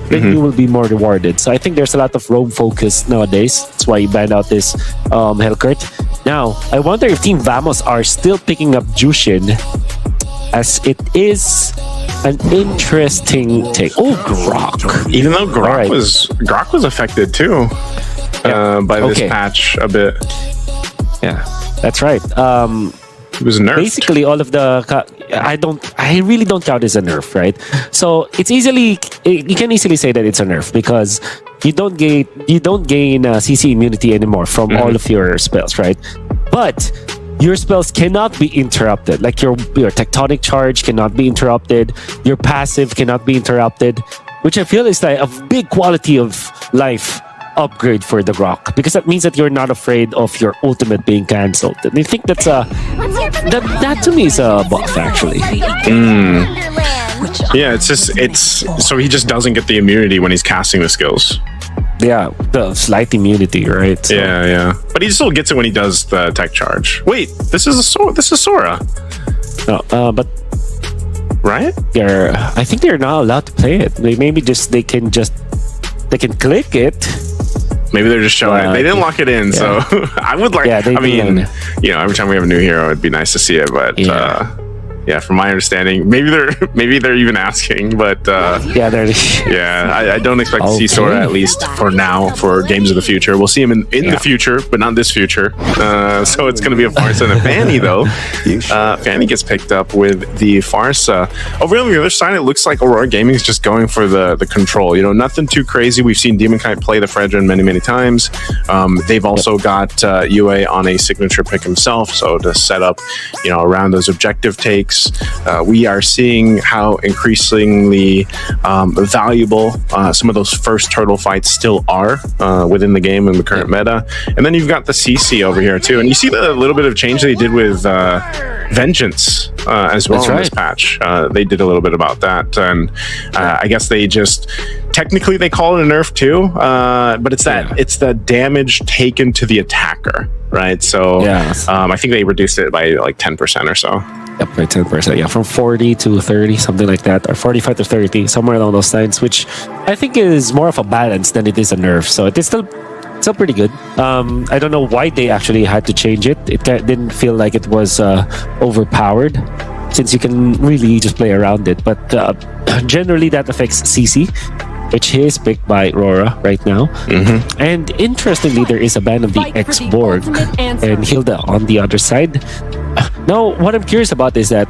then you will be more rewarded. So I think there's a lot of roam focus nowadays. That's why you banned out this Hellcurt. Now, I wonder if Team Vamos are still picking up Jushin, as it is an interesting take. Oh, Grok. Even though Grok was affected too by this patch a bit. Yeah, that's right. It was nerfed. Basically, all of the I really don't count as a nerf, right? So you can easily say that it's a nerf because you don't gain CC immunity anymore from all of your spells, right? But your spells cannot be interrupted. Like your tectonic charge cannot be interrupted. Your passive cannot be interrupted, which I feel is like a big quality of life upgrade for the Grok, because that means that you're not afraid of your ultimate being cancelled. And I think that's that to me is a buff, actually. Yeah, it's so he just doesn't get the immunity when he's casting the skills. Yeah, the slight immunity, right? So, yeah, but he still gets it when he does the tech charge. Wait, this is Sora. No, but right? I think they're not allowed to play it. Maybe they can click it. Maybe they're just showing it. They didn't lock it in, so I would like. Yeah, I mean, every time we have a new hero, it'd be nice to see it. But from my understanding, maybe they're even asking. But I don't expect to see Sora, at least for now, for games of the future. We'll see him in the future, but not this future. So it's going to be a Farsa and a Fanny, though. Fanny gets picked up with the Farsa. Over on the other side, it looks like Aurora Gaming is just going for the control. Nothing too crazy. We've seen Demon Knight play the Fredrin many times. They've also got UA on a signature pick himself, so to set up, around those objective takes. We are seeing how increasingly valuable some of those first turtle fights still are within the game in the current meta. And then you've got the CC over here too, and you see the little bit of change they did with Vengeance as well in this patch. They did a little bit about that, and I guess they just technically they call it a nerf too, but it's the damage taken to the attacker, right? So I think they reduced it by like 10% or so. Yep, by 10%. Yeah, from 40 to 30, something like that, or 45 to 30, somewhere along those lines, which I think is more of a balance than it is a nerf. So it is still pretty good. I don't know why they actually had to change it. It didn't feel like it was overpowered, since you can really just play around it. But generally, that affects CC, which is picked by Aurora right now. And interestingly, there is a ban of the X-Borg and Hilda on the other side. Now, what I'm curious about is that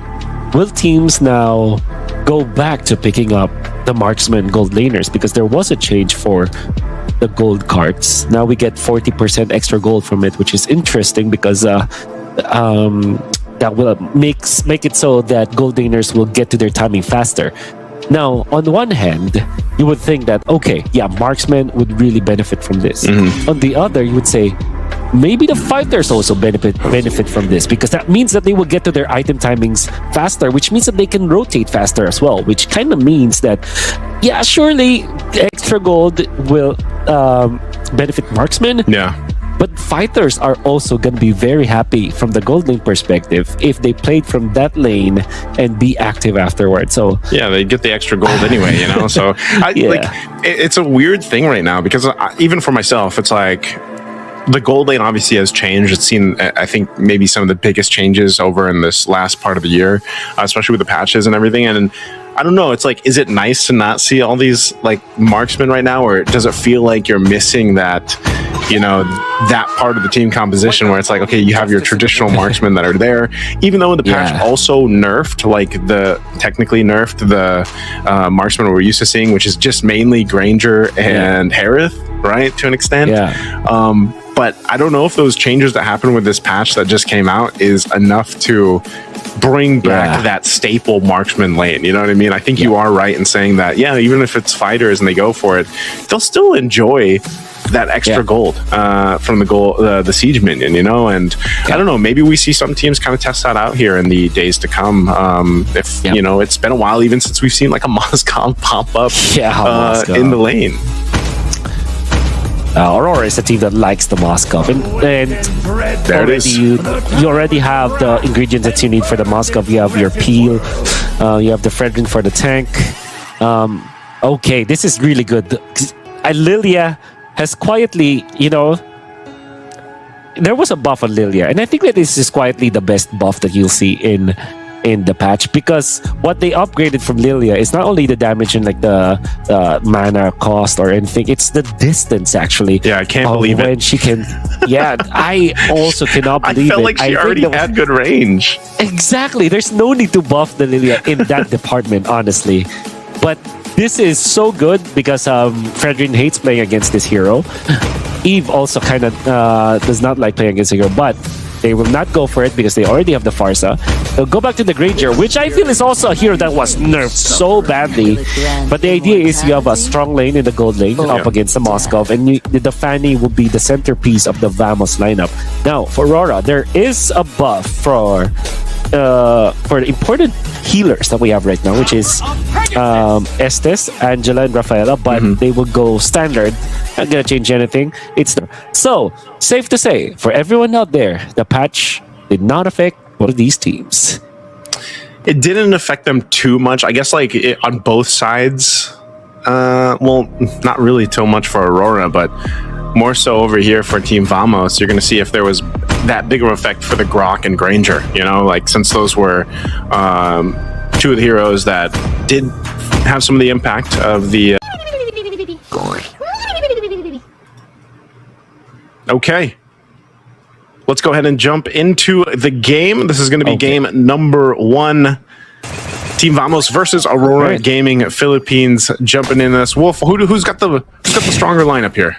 will teams now go back to picking up the marksman gold laners, because there was a change for the gold cards. Now we get 40% extra gold from it, which is interesting because that will make it so that gold laners will get to their timing faster. Now, on the one hand, you would think that, marksmen would really benefit from this. On the other, you would say, maybe the fighters also benefit from this, because that means that they will get to their item timings faster, which means that they can rotate faster as well, which kind of means that, surely extra gold will benefit marksmen. Yeah. But fighters are also going to be very happy from the gold lane perspective if they played from that lane and be active afterwards. So they get the extra gold anyway, So it's a weird thing right now, because even for myself, it's like the gold lane obviously has changed. It's seen, I think, maybe some of the biggest changes over in this last part of the year, especially with the patches and everything. And I don't know, it's like, is it nice to not see all these like marksmen right now, or does it feel like you're missing that, that part of the team composition where it's like, okay, you have your traditional marksmen that are there, even though the patch also technically nerfed the marksmen we're used to seeing, which is just mainly Granger and Harith, right, to an extent. But I don't know if those changes that happened with this patch that just came out is enough to bring back that staple marksman lane. You know what I mean? I think you are right in saying that, even if it's fighters and they go for it, they'll still enjoy that extra gold from the siege minion, and I don't know, maybe we see some teams kind of test that out here in the days to come. It's been a while even since we've seen like a Moskov pop up in the lane. Aurora is a team that likes the Moskov, and there it is. You already have the ingredients that you need for the Moskov. You have your peel, you have the Fredrin for the tank. Okay, this is really good. Lilia has quietly, there was a buff on Lilia, and I think that this is quietly the best buff that you'll see in the patch, because what they upgraded from Lilia is not only the damage and like the mana cost or anything, it's the distance actually. Yeah, I can't believe when it. she can. Yeah, I also cannot believe it. I felt like she already had good range. Exactly. There's no need to buff the Lilia in that department, honestly. But this is so good because Fredrin hates playing against this hero. Eve also kind of does not like playing against a hero, but they will not go for it because they already have the Farsa. They'll go back to the Granger, which I feel is also a hero that was nerfed so badly. But the idea is you have a strong lane in the gold lane up against the Moskov, and the Fanny will be the centerpiece of the Vamos lineup. Now, for Aurora, there is a buff for the important healers that we have right now, which is Estes, Angela, and Rafaela, but they will go standard. Not gonna change anything. So safe to say, for everyone out there, the patch did not affect both of these teams. It didn't affect them too much. I guess on both sides. Well, not really too much for Aurora, but more so over here for Team Vamos. You're going to see if there was that bigger effect for the Grok and Granger. Since those were two of the heroes that did have some of the impact of the. Okay. Let's go ahead and jump into the game. This is going to be game number 1. Team Vamos versus Aurora Gaming Philippines jumping in this. Wolf, who's got the stronger lineup here?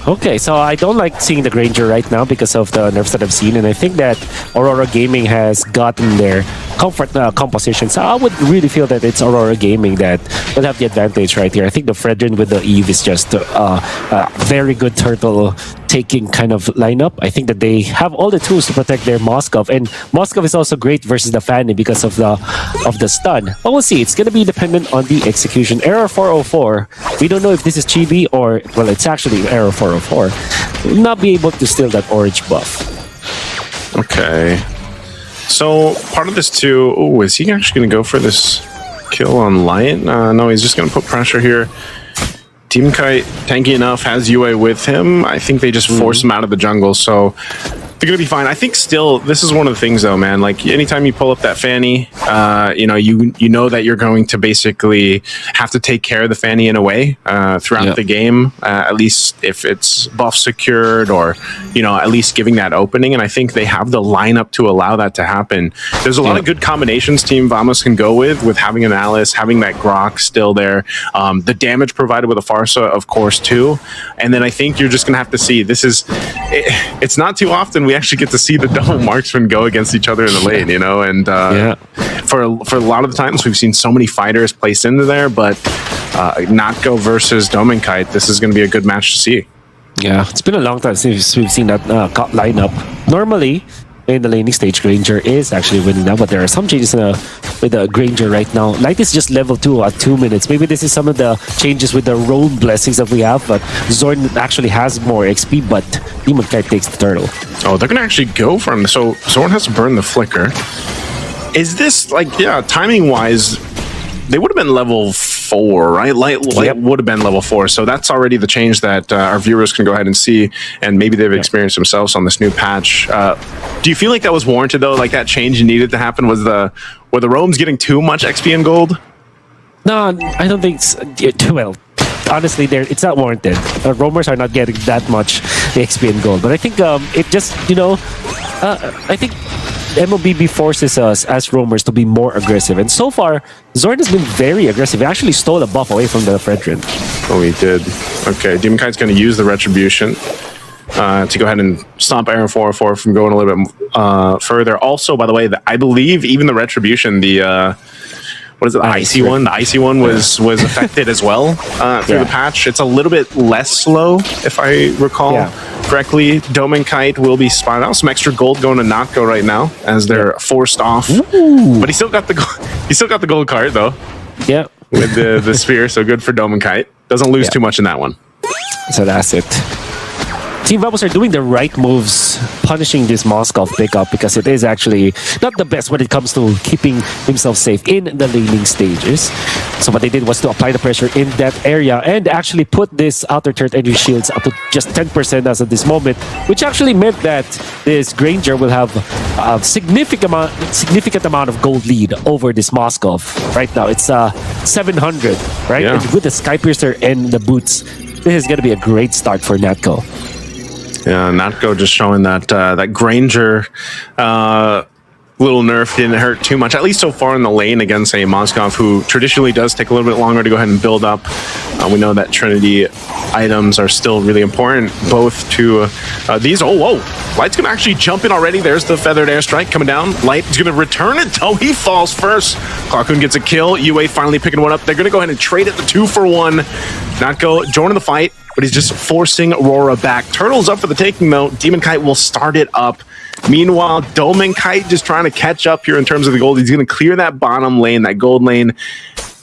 Okay, so I don't like seeing the Granger right now because of the nerfs that I've seen, and I think that Aurora Gaming has gotten their comfort composition. So I would really feel that it's Aurora Gaming that will have the advantage right here. I think the Fredrin with the Eve is just a very good turtle taking kind of lineup. I think that they have all the tools to protect their Moskov, and Moskov is also great versus the Fanny because of the stun. But we'll see. It's going to be dependent on the execution. Error 404. We don't know if this is Chibi or, well, it's actually Error 404. Will not be able to steal that orange buff. Okay. So part of this too. Oh, is he actually going to go for this kill on Light? No, he's just going to put pressure here. Team Kite, tanky enough, has UA with him. I think they just force him out of the jungle, so they're gonna be fine. I think still, this is one of the things though, man. Like anytime you pull up that Fanny, you know that you're going to basically have to take care of the Fanny in a way throughout the game. At least if it's buff secured, or at least giving that opening. And I think they have the lineup to allow that to happen. There's a lot of good combinations Team Vamos can go with having an Alice, having that Grok still there, the damage provided with a Farsa, of course, too. And then I think you're just gonna have to see. It's not too often we actually get to see the double marksmen go against each other in the lane, and for a lot of the times we've seen so many fighters placed into there, but Natko versus Dominkite, this is going to be a good match to see. Yeah, it's been a long time since we've seen that lineup. Normally, in the laning stage, Granger is actually winning now, but there are some changes with the Granger right now. Light is just level 2 at 2 minutes. Maybe this is some of the changes with the roam blessings that we have, but Zorn actually has more XP, but Demon Kite takes the turtle. Oh, they're going to actually go for him. So Zorn has to burn the flicker. Is this, timing-wise, they would have been level 4, right? Light would have been level 4, so that's already the change that our viewers can go ahead and see, and maybe they've experienced themselves on this new patch. Do you feel like that was warranted though? Like that change needed to happen? Were the roams getting too much XP and gold? No, I don't think too well. Honestly, it's not warranted. Roamers are not getting that much XP and gold, but I think it just I think MLBB forces us as roamers to be more aggressive, and so far Zorn has been very aggressive. He actually stole a buff away from the Fredrin. Oh, he did. Okay, Demon Kite's going to use the Retribution to go ahead and stomp Error 404 from going a little bit further. Also, by the way, I believe even the Retribution, the what is it, the icy one? The icy one was affected as well through the patch. It's a little bit less slow, if I recall correctly. Dominkite will be spotted out. Some extra gold going to Natko right now as they're forced off. Ooh. But he still got the gold card though. Yeah, with the spear. So good for Dominkite. Doesn't lose too much in that one. So that's it. Team Vamos are doing the right moves, punishing this Moskov pickup, because it is actually not the best when it comes to keeping himself safe in the laning stages. So what they did was to apply the pressure in that area and actually put this outer turret energy shields up to just 10% as of this moment, which actually meant that this Granger will have a significant amount of gold lead over this Moskov. Right now, it's 700, right? Yeah. And with the Skypiercer and the boots, this is going to be a great start for Natco. Yeah, Natco just showing that that Granger little nerf didn't hurt too much, at least so far in the lane against a Moskov who traditionally does take a little bit longer to go ahead and build up. We know that Trinity items are still really important, both to these. Oh, whoa. Light's going to actually jump in already. There's the feathered airstrike coming down. Light is going to return it, though. He falls first. Clockhoon gets a kill. UA finally picking one up. They're going to go ahead and trade it the 2-for-1. Natco joining the fight, but he's just forcing Aurora back. Turtle's up for the taking, though. Demon Kite will start it up. Meanwhile, Doman Kite just trying to catch up here in terms of the gold. He's going to clear that bottom lane, that gold lane.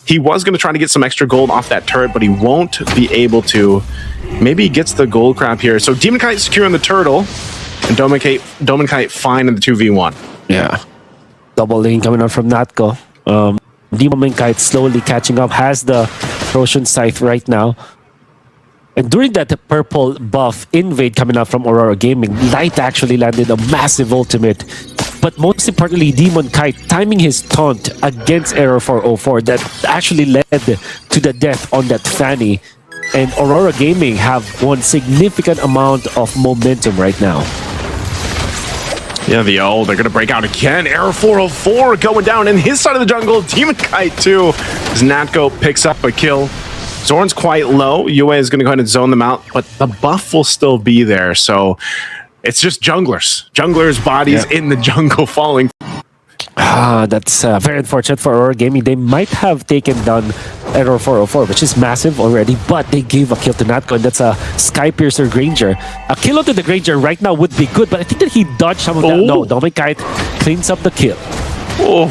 He was going to try to get some extra gold off that turret, but he won't be able to. Maybe he gets the gold crab here. So Demon Kite securing the turtle, and Doman Kite fine in the 2v1. Yeah. Double lane coming out from Natco. Demon Kite slowly catching up, has the Roshan Scythe right now. And during that purple buff invade coming out from Aurora Gaming, Light actually landed a massive ultimate. But most importantly, Demon Kite timing his taunt against Error 404 that actually led to the death on that Fanny. And Aurora Gaming have one significant amount of momentum right now. Yeah, they're going to break out again. Error 404 going down in his side of the jungle. Demon Kite too, as Natco picks up a kill. Zorn's quite low. UA is going to go ahead and zone them out, but the buff will still be there. So it's just junglers. Junglers' bodies in the jungle falling. That's very unfortunate for Aurora Gaming. They might have taken down Error 404, which is massive already, but they gave a kill to Natco, and that's a Skypiercer Granger. A kill onto the Granger right now would be good, but I think that he dodged some of that. No, Doman Kite cleans up the kill. Oh,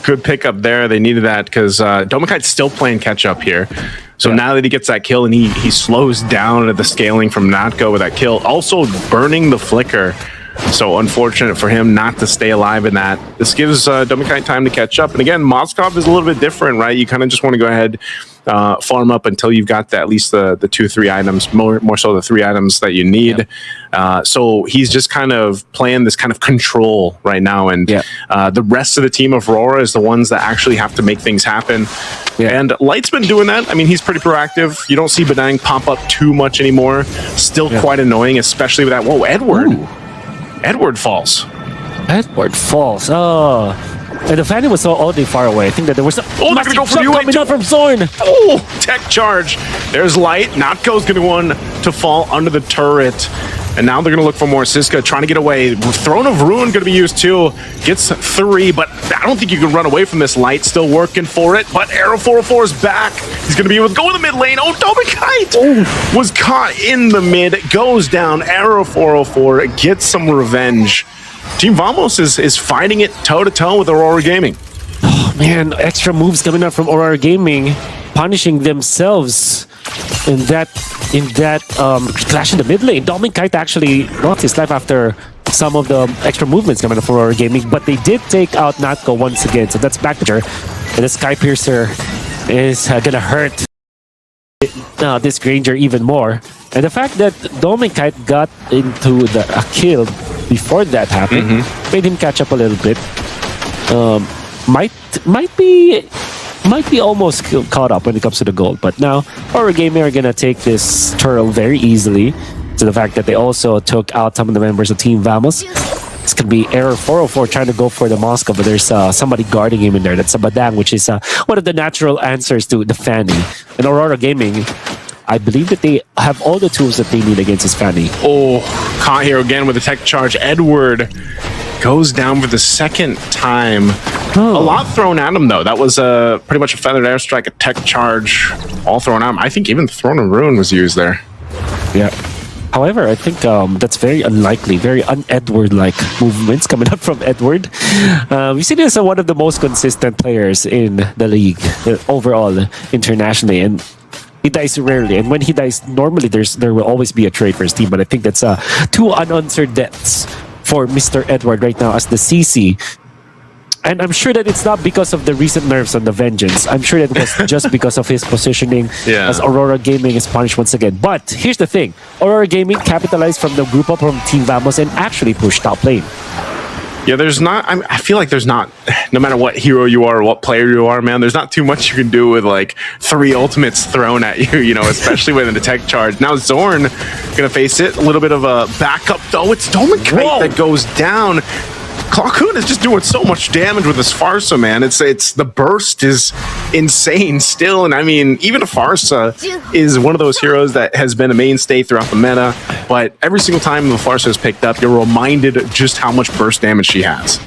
good pickup there. They needed that because Doman Kite's still playing catch up here. So now that he gets that kill and he slows down at the scaling from Natco with that kill, also burning the flicker. So unfortunate for him not to stay alive in that. This gives Doman Kite time to catch up. And again, Moskov is a little bit different, right? You kind of just want to go ahead, farm up until you've got at least the 2-3 items, more so the 3 items that you need. So he's just kind of playing this kind of control right now. And the rest of the team of Aurora is the ones that actually have to make things happen. And Light's been doing that. I mean, he's pretty proactive. You don't see Badang pop up too much anymore. Still quite annoying, especially with that. Whoa, Edward. Ooh. Edward falls. Edward falls. Oh. And the Fanny was so oddly far away. I think that there was a they're gonna go for you coming out from Zorn. Oh, tech charge. There's Light. Natco's going to want to fall under the turret. And now they're going to look for more. Siska trying to get away. Throne of Ruin going to be used too. Gets 3, but I don't think you can run away from this. Light still working for it, but Arrow 404 is back. He's going to be able to go in the mid lane. Oh, Doman Kite was caught in the mid. Goes down. Arrow 404 gets some revenge. Team Vamos is fighting it toe-to-toe with Aurora Gaming. Oh, man. Extra moves coming out from Aurora Gaming, punishing themselves in that clash in the mid lane. Doman Kite actually lost his life after some of the extra movements coming up for Aurora Gaming, but they did take out Natco once again, so that's back to her. And the Skypiercer is gonna hurt this Granger even more. And the fact that Doman Kite got into a kill before that happened made him catch up a little bit. Might be almost caught up when it comes to the gold, but now Aurora Gaming are gonna take this turtle very easily. To the fact that they also took out some of the members of Team Vamos. It's gonna be Error 404 trying to go for the Moscow, but there's somebody guarding him in there. That's a Badang, which is one of the natural answers to the Fanny. And Aurora Gaming, I believe that they have all the tools that they need against this Fanny. Oh, caught here again with a tech charge. Edward goes down for the second time. A lot thrown at him, though. That was pretty much a feathered airstrike, a tech charge, all thrown at him. I think even Throne of Ruin was used there. Yeah. However, I think that's very unlikely, very un-Edward-like movements coming up from Edward. We see this as one of the most consistent players in the league overall, internationally, and he dies rarely. And when he dies, normally there will always be a trade for his team, but I think that's 2 unanswered deaths for Mr. Edward right now as the CC And I'm sure that it's not because of the recent nerfs on the Vengeance. I'm sure that it was just because of his positioning as Aurora Gaming is punished once again. But here's the thing. Aurora Gaming capitalized from the group up from Team Vamos and actually pushed top lane. Yeah, there's not. I feel like there's not. No matter what hero you are or what player you are, man, there's not too much you can do with like 3 ultimates thrown at you. You know, especially with an attack charge. Now Zorn gonna face it. A little bit of a backup though. It's Dominkite that goes down. Clockhoon is just doing so much damage with this Farsa, man. It's the burst is insane still, and I mean, even a Farsa is one of those heroes that has been a mainstay throughout the meta. But every single time the Farsa is picked up, you're reminded just how much burst damage she has.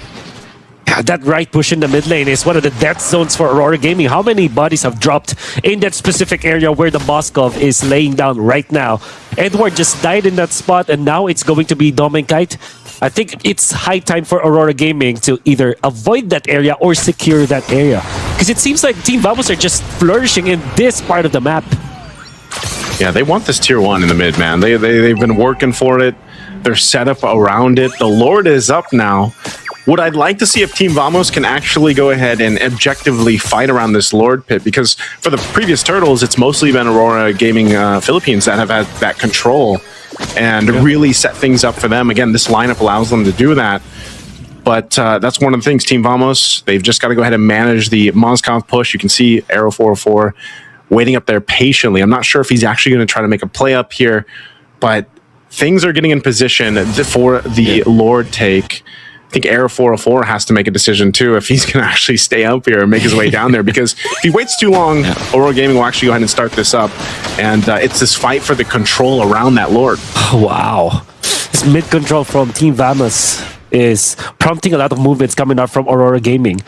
Yeah, that right push in the mid lane is one of the death zones for Aurora Gaming. How many bodies have dropped in that specific area where the Moskov is laying down right now? Edward just died in that spot, and now it's going to be Dominkite. I think it's high time for Aurora Gaming to either avoid that area or secure that area. Because it seems like Team Vamos are just flourishing in this part of the map. Yeah, they want this tier 1 in the mid, man. They've been working for it. They're set up around it. The Lord is up now. What I'd like to see if Team Vamos can actually go ahead and objectively fight around this Lord pit, because for the previous Turtles, it's mostly been Aurora Gaming Philippines that have had that control and really set things up for them. Again, this lineup allows them to do that. But that's one of the things, Team Vamos, they've just got to go ahead and manage the Moskov push. You can see Arrow 404 waiting up there patiently. I'm not sure if he's actually going to try to make a play up here, but things are getting in position for the Lord take. I think Arrow 404 has to make a decision too if he's going to actually stay up here and make his way down there, because if he waits too long, Aurora Gaming will actually go ahead and start this up. And it's this fight for the control around that Lord. Wow. This mid control from Team Vamos is prompting a lot of movements coming out from Aurora Gaming.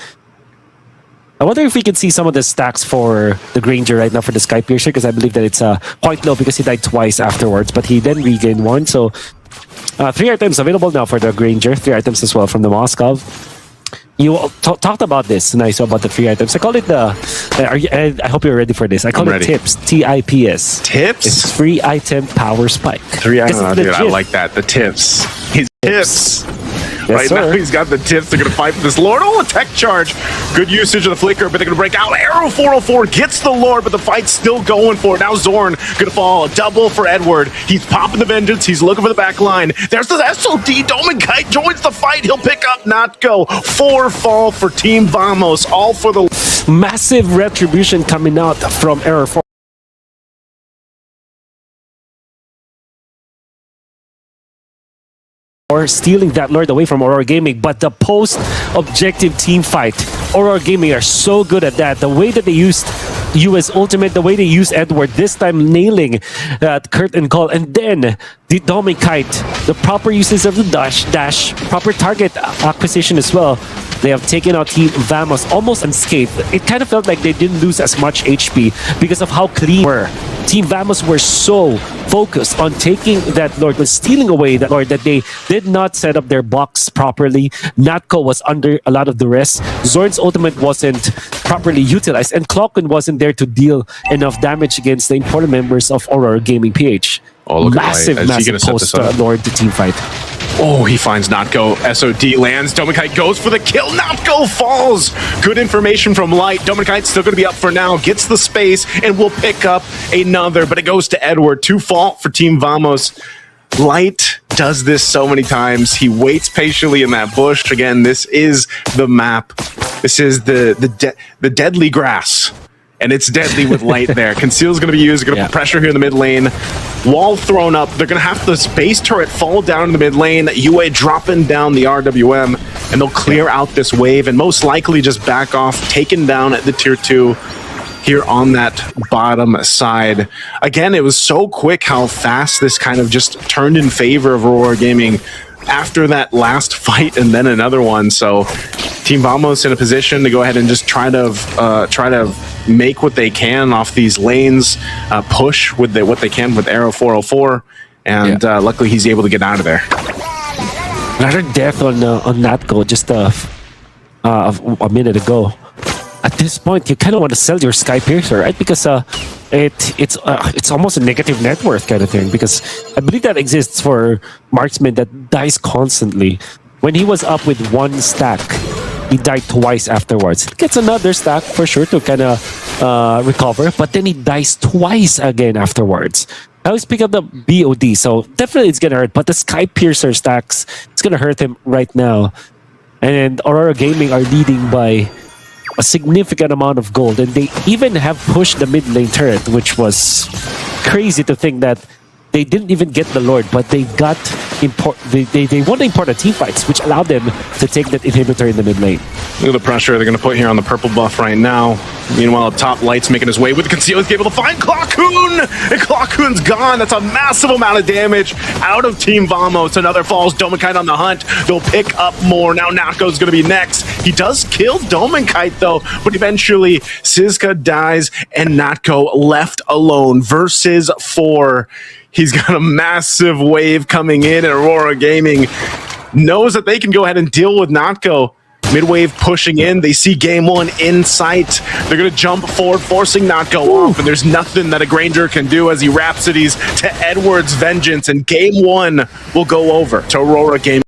I wonder if we can see some of the stacks for the Granger right now for the Sky Piercer, because I believe that it's quite low because he died twice afterwards, but he then regained 1. So 3 items available now for the Granger, 3 items as well from the Moskov. You talked about this, nice, about the 3 items. I call it the, I hope you're ready for this. I call it TIPS, T-I-P-S. Tips? It's free item power spike. 3 items, dude, I like that. The tips. His tips. Yes, right now, he's got the tips. They're going to fight for this Lord. Oh, a tech charge. Good usage of the flicker, but they're going to break out. Arrow 404 gets the Lord, but the fight's still going for it. Now Zorn going to fall. A double for Edward. He's popping the Vengeance. He's looking for the back line. There's the SOD. Dominkite joins the fight. He'll pick up Not Go. 4 fall for Team Vamos. All for the massive retribution coming out from Arrow 4. Or stealing that Lord away from Aurora Gaming, but the post-objective team fight, Aurora Gaming are so good at that. The way that they used US Ultimate, the way they used Edward, this time nailing that curtain call, and then the Dominkite, the proper uses of the dash, proper target acquisition as well. They have taken out Team Vamos almost unscathed. It kind of felt like they didn't lose as much HP because of how clean they were. Team Vamos were so focused on taking that Lord, was stealing away that Lord, that they did not set up their box properly. Natko was under a lot of duress. Zorn's ultimate wasn't properly utilized, and Clockwind wasn't there to deal enough damage against the important members of Aurora Gaming PH. Oh, look massive post Lord to team fight. Oh, he finds Notgo. SOD lands. Dominkite goes for the kill. Notgo falls. Good information from Light. Dominkite's still going to be up for now. Gets the space and will pick up another, but it goes to Edward. 2 fault for Team Vamos. Light does this so many times. He waits patiently in that bush. Again, this is the map. This is the deadly grass. And it's deadly with Light there. Conceal's going to be used. Going to put pressure here in the mid lane. Wall thrown up. They're going to have the space turret fall down in the mid lane. UA dropping down the RWM. And they'll clear out this wave and most likely just back off, taken down at the tier 2 here on that bottom side. Again, it was so quick how fast this kind of just turned in favor of Aurora Gaming after that last fight and then another one. So Team Vamos in a position to go ahead and just try to make what they can off these lanes, push with what they can with Arrow 404, and luckily he's able to get out of there. Another death on Natko just a minute ago. At this point, you kind of want to sell your Sky Piercer, right? Because it's almost a negative net worth kind of thing. Because I believe that exists for marksman that dies constantly. When he was up with 1 stack, he died twice afterwards. Gets another stack for sure to kind of recover, but then he dies twice again afterwards. Now he's picking up the BOD, so definitely it's gonna hurt. But the Sky Piercer stacks, it's gonna hurt him right now. And Aurora Gaming are leading by a significant amount of gold, and they even have pushed the mid lane turret, which was crazy to think that they didn't even get the Lord, but they got they won the important team fights, which allowed them to take that inhibitor in the mid lane. Look at the pressure they're going to put here on the purple buff right now. Meanwhile, top Light's making his way with the conceal. He's able to find Clockhoon! And Clockhoon's gone. That's a massive amount of damage out of Team Vamos. Another falls. Dominkite on the hunt. They'll pick up more. Now Natko's going to be next. He does kill Dominkite, though, but eventually Sizka dies and Natko left alone versus 4. He's got a massive wave coming in, and Aurora Gaming knows that they can go ahead and deal with Natko. Midwave pushing in. They see game 1 in sight. They're going to jump forward, forcing Natko off, and there's nothing that a Granger can do as he Rhapsodies to Edward's Vengeance, and game 1 will go over to Aurora Gaming.